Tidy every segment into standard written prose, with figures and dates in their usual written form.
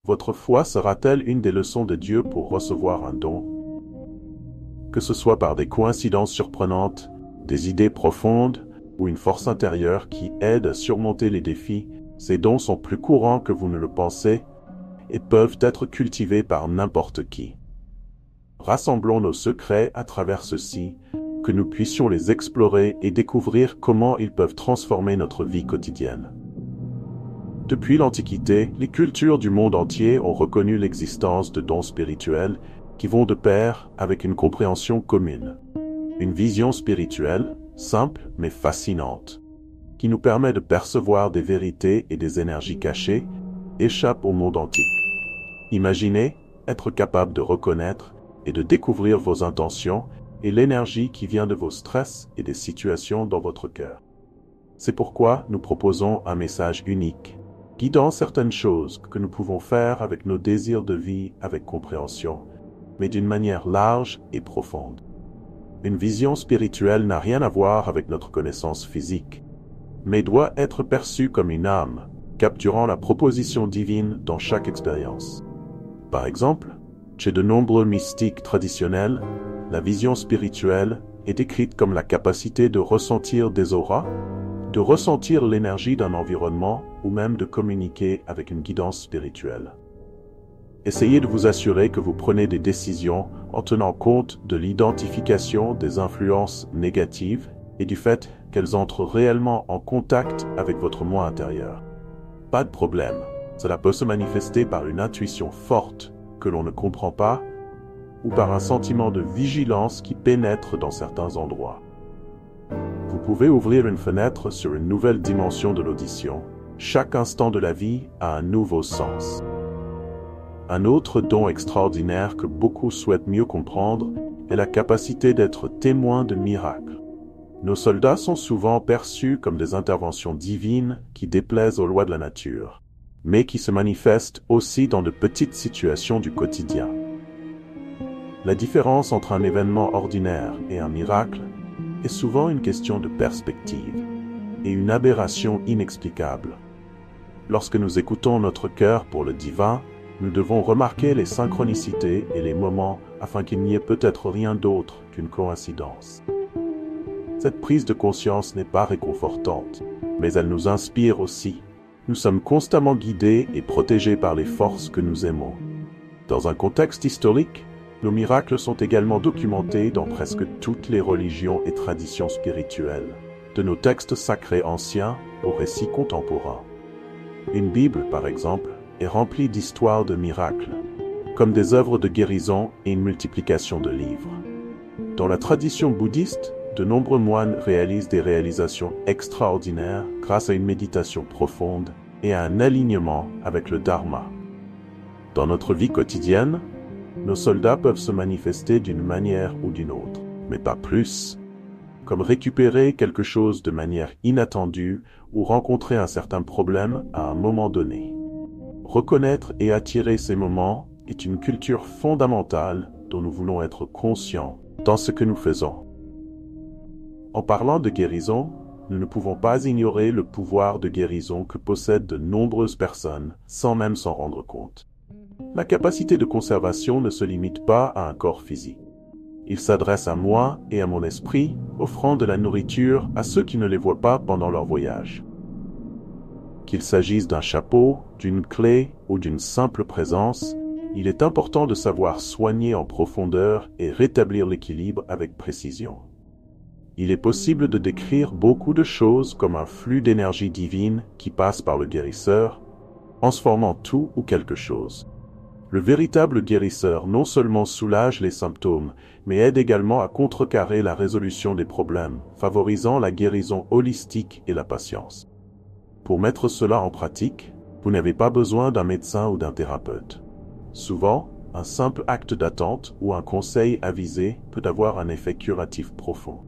Votre foi sera-t-elle une des leçons de Dieu pour recevoir un don? Que ce soit par des coïncidences surprenantes, des idées profondes ou une force intérieure qui aide à surmonter les défis, ces dons sont plus courants que vous ne le pensez et peuvent être cultivés par n'importe qui. Rassemblons nos secrets à travers ceux-ci, que nous puissions les explorer et découvrir comment ils peuvent transformer notre vie quotidienne. Depuis l'Antiquité, les cultures du monde entier ont reconnu l'existence de dons spirituels qui vont de pair avec une compréhension commune. Une vision spirituelle, simple mais fascinante, qui nous permet de percevoir des vérités et des énergies cachées, échappe au monde antique. Imaginez être capable de reconnaître et de découvrir vos intentions et l'énergie qui vient de vos stress et des situations dans votre cœur. C'est pourquoi nous proposons un message unique, guidant certaines choses que nous pouvons faire avec nos désirs de vie avec compréhension, mais d'une manière large et profonde. Une vision spirituelle n'a rien à voir avec notre connaissance physique, mais doit être perçue comme une âme, capturant la proposition divine dans chaque expérience. Par exemple, chez de nombreux mystiques traditionnels, la vision spirituelle est décrite comme la capacité de ressentir des auras, de ressentir l'énergie d'un environnement ou même de communiquer avec une guidance spirituelle. Essayez de vous assurer que vous prenez des décisions en tenant compte de l'identification des influences négatives et du fait qu'elles entrent réellement en contact avec votre moi intérieur. Pas de problème, cela peut se manifester par une intuition forte que l'on ne comprend pas ou par un sentiment de vigilance qui pénètre dans certains endroits. Vous pouvez ouvrir une fenêtre sur une nouvelle dimension de l'audition. Chaque instant de la vie a un nouveau sens. Un autre don extraordinaire que beaucoup souhaitent mieux comprendre est la capacité d'être témoin de miracles. Nos soldats sont souvent perçus comme des interventions divines qui déplaisent aux lois de la nature, mais qui se manifestent aussi dans de petites situations du quotidien. La différence entre un événement ordinaire et un miracle est souvent une question de perspective et une aberration inexplicable. Lorsque nous écoutons notre cœur pour le divin, nous devons remarquer les synchronicités et les moments afin qu'il n'y ait peut-être rien d'autre qu'une coïncidence. Cette prise de conscience n'est pas réconfortante, mais elle nous inspire aussi. Nous sommes constamment guidés et protégés par les forces que nous aimons. Dans un contexte historique, nos miracles sont également documentés dans presque toutes les religions et traditions spirituelles, de nos textes sacrés anciens aux récits contemporains. Une Bible, par exemple, est remplie d'histoires de miracles, comme des œuvres de guérison et une multiplication de livres. Dans la tradition bouddhiste, de nombreux moines réalisent des réalisations extraordinaires grâce à une méditation profonde et à un alignement avec le Dharma. Dans notre vie quotidienne, nos soldats peuvent se manifester d'une manière ou d'une autre, mais pas plus, comme récupérer quelque chose de manière inattendue ou rencontrer un certain problème à un moment donné. Reconnaître et attirer ces moments est une culture fondamentale dont nous voulons être conscients dans ce que nous faisons. En parlant de guérison, nous ne pouvons pas ignorer le pouvoir de guérison que possèdent de nombreuses personnes sans même s'en rendre compte. La capacité de conservation ne se limite pas à un corps physique. Il s'adresse à moi et à mon esprit, offrant de la nourriture à ceux qui ne les voient pas pendant leur voyage. Qu'il s'agisse d'un chapeau, d'une clé ou d'une simple présence, il est important de savoir soigner en profondeur et rétablir l'équilibre avec précision. Il est possible de décrire beaucoup de choses comme un flux d'énergie divine qui passe par le guérisseur, transformant tout ou quelque chose. Le véritable guérisseur non seulement soulage les symptômes, mais aide également à contrecarrer la résolution des problèmes, favorisant la guérison holistique et la patience. Pour mettre cela en pratique, vous n'avez pas besoin d'un médecin ou d'un thérapeute. Souvent, un simple acte d'attente ou un conseil avisé peut avoir un effet curatif profond.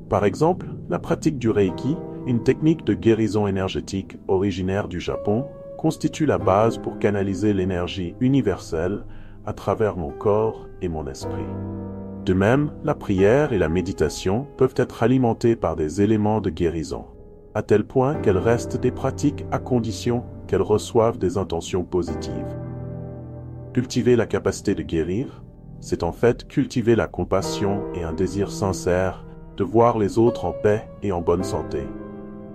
Par exemple, la pratique du Reiki, une technique de guérison énergétique originaire du Japon, constitue la base pour canaliser l'énergie universelle à travers mon corps et mon esprit. De même, la prière et la méditation peuvent être alimentées par des éléments de guérison, à tel point qu'elles restent des pratiques à condition qu'elles qu'elles reçoivent des intentions positives. Cultiver la capacité de guérir, c'est en fait cultiver la compassion et un désir sincère de voir les autres en paix et en bonne santé.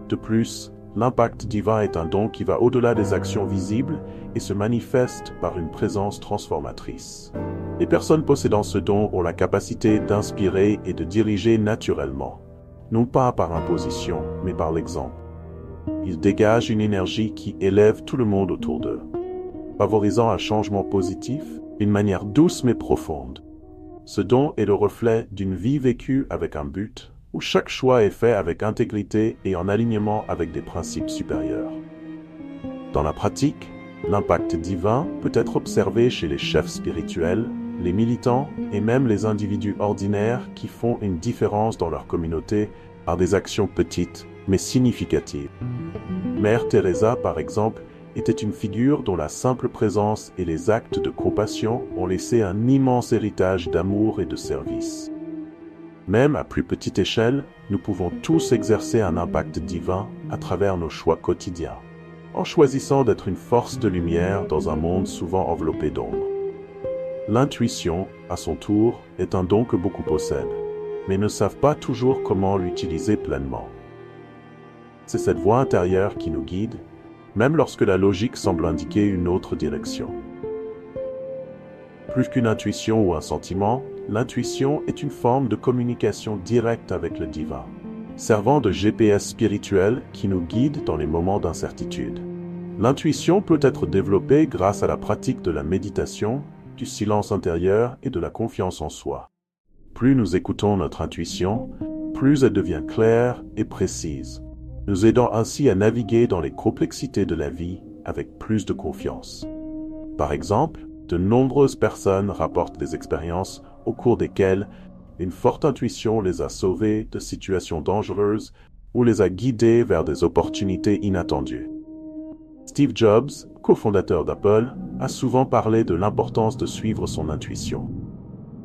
De plus, l'impact divin est un don qui va au-delà des actions visibles et se manifeste par une présence transformatrice. Les personnes possédant ce don ont la capacité d'inspirer et de diriger naturellement, non pas par imposition, mais par l'exemple. Ils dégagent une énergie qui élève tout le monde autour d'eux, favorisant un changement positif d'une manière douce mais profonde. Ce don est le reflet d'une vie vécue avec un but, où chaque choix est fait avec intégrité et en alignement avec des principes supérieurs. Dans la pratique, l'impact divin peut être observé chez les chefs spirituels, les militants et même les individus ordinaires qui font une différence dans leur communauté par des actions petites mais significatives. Mère Teresa, par exemple, était une figure dont la simple présence et les actes de compassion ont laissé un immense héritage d'amour et de service. Même à plus petite échelle, nous pouvons tous exercer un impact divin à travers nos choix quotidiens, en choisissant d'être une force de lumière dans un monde souvent enveloppé d'ombre. L'intuition, à son tour, est un don que beaucoup possèdent, mais ne savent pas toujours comment l'utiliser pleinement. C'est cette voix intérieure qui nous guide, même lorsque la logique semble indiquer une autre direction. Plus qu'une intuition ou un sentiment, l'intuition est une forme de communication directe avec le divin, servant de GPS spirituel qui nous guide dans les moments d'incertitude. L'intuition peut être développée grâce à la pratique de la méditation, du silence intérieur et de la confiance en soi. Plus nous écoutons notre intuition, plus elle devient claire et précise, nous aidant ainsi à naviguer dans les complexités de la vie avec plus de confiance. Par exemple, de nombreuses personnes rapportent des expériences au cours desquelles une forte intuition les a sauvés de situations dangereuses ou les a guidés vers des opportunités inattendues. Steve Jobs, cofondateur d'Apple, a souvent parlé de l'importance de suivre son intuition.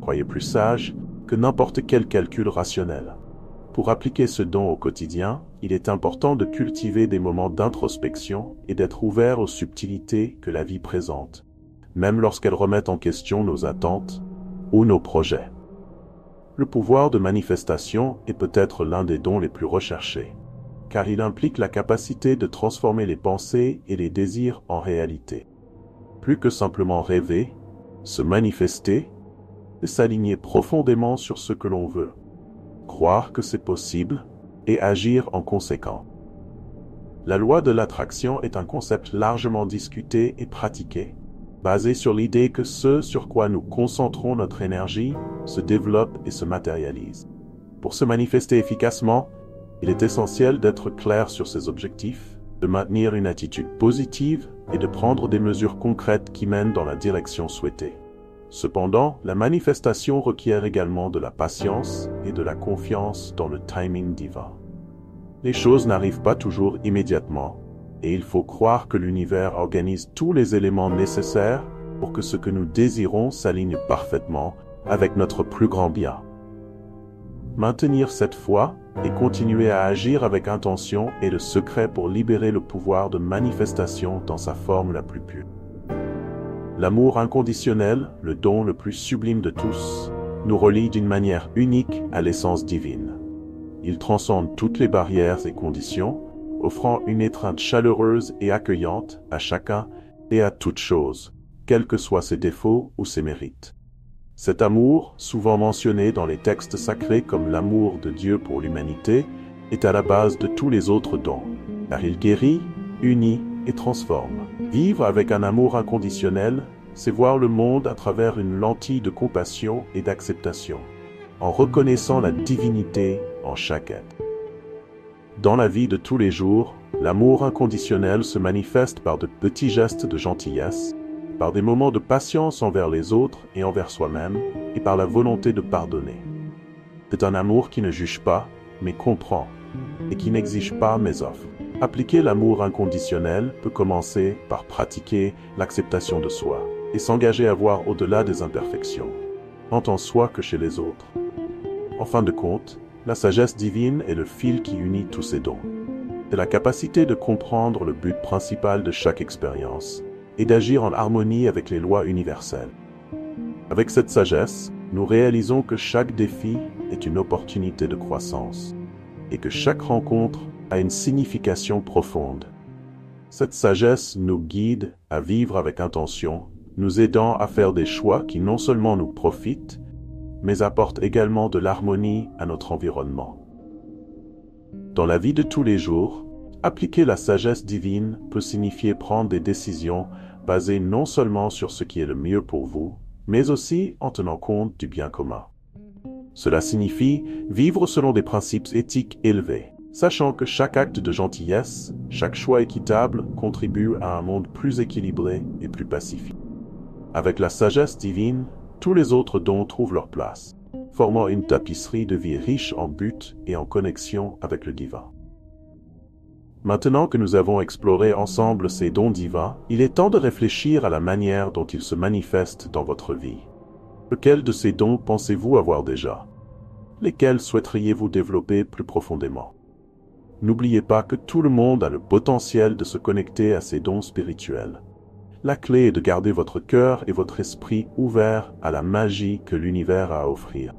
Croyez plus sage que n'importe quel calcul rationnel. Pour appliquer ce don au quotidien, il est important de cultiver des moments d'introspection et d'être ouvert aux subtilités que la vie présente, même lorsqu'elles remettent en question nos attentes ou nos projets. Le pouvoir de manifestation est peut-être l'un des dons les plus recherchés, car il implique la capacité de transformer les pensées et les désirs en réalité. Plus que simplement rêver, se manifester, et s'aligner profondément sur ce que l'on veut, croire que c'est possible et agir en conséquence. La loi de l'attraction est un concept largement discuté et pratiqué, basé sur l'idée que ce sur quoi nous concentrons notre énergie se développe et se matérialise. Pour se manifester efficacement, il est essentiel d'être clair sur ses objectifs, de maintenir une attitude positive et de prendre des mesures concrètes qui mènent dans la direction souhaitée. Cependant, la manifestation requiert également de la patience et de la confiance dans le timing divin. Les choses n'arrivent pas toujours immédiatement, et il faut croire que l'univers organise tous les éléments nécessaires pour que ce que nous désirons s'aligne parfaitement avec notre plus grand bien. Maintenir cette foi et continuer à agir avec intention est le secret pour libérer le pouvoir de manifestation dans sa forme la plus pure. L'amour inconditionnel, le don le plus sublime de tous, nous relie d'une manière unique à l'essence divine. Il transcende toutes les barrières et conditions, offrant une étreinte chaleureuse et accueillante à chacun et à toute chose, quels que soient ses défauts ou ses mérites. Cet amour, souvent mentionné dans les textes sacrés comme l'amour de Dieu pour l'humanité, est à la base de tous les autres dons, car il guérit, unit et transforme. Vivre avec un amour inconditionnel, c'est voir le monde à travers une lentille de compassion et d'acceptation, en reconnaissant la divinité en chaque être. Dans la vie de tous les jours, l'amour inconditionnel se manifeste par de petits gestes de gentillesse, par des moments de patience envers les autres et envers soi-même, et par la volonté de pardonner. C'est un amour qui ne juge pas, mais comprend, et qui n'exige pas mais offre. Appliquer l'amour inconditionnel peut commencer par pratiquer l'acceptation de soi, et s'engager à voir au-delà des imperfections, tant en soi que chez les autres. En fin de compte, la sagesse divine est le fil qui unit tous ces dons. c'est la capacité de comprendre le but principal de chaque expérience et d'agir en harmonie avec les lois universelles. Avec cette sagesse, nous réalisons que chaque défi est une opportunité de croissance et que chaque rencontre a une signification profonde. Cette sagesse nous guide à vivre avec intention, nous aidant à faire des choix qui non seulement nous profitent, mais apportent également de l'harmonie à notre environnement. Dans la vie de tous les jours, appliquer la sagesse divine peut signifier prendre des décisions basées non seulement sur ce qui est le mieux pour vous, mais aussi en tenant compte du bien commun. Cela signifie vivre selon des principes éthiques élevés, sachant que chaque acte de gentillesse, chaque choix équitable contribue à un monde plus équilibré et plus pacifique. Avec la sagesse divine, tous les autres dons trouvent leur place, formant une tapisserie de vie riche en buts et en connexion avec le divin. Maintenant que nous avons exploré ensemble ces dons divins, il est temps de réfléchir à la manière dont ils se manifestent dans votre vie. Lequel de ces dons pensez-vous avoir déjà? Lesquels souhaiteriez-vous développer plus profondément? N'oubliez pas que tout le monde a le potentiel de se connecter à ces dons spirituels. La clé est de garder votre cœur et votre esprit ouverts à la magie que l'univers a à offrir.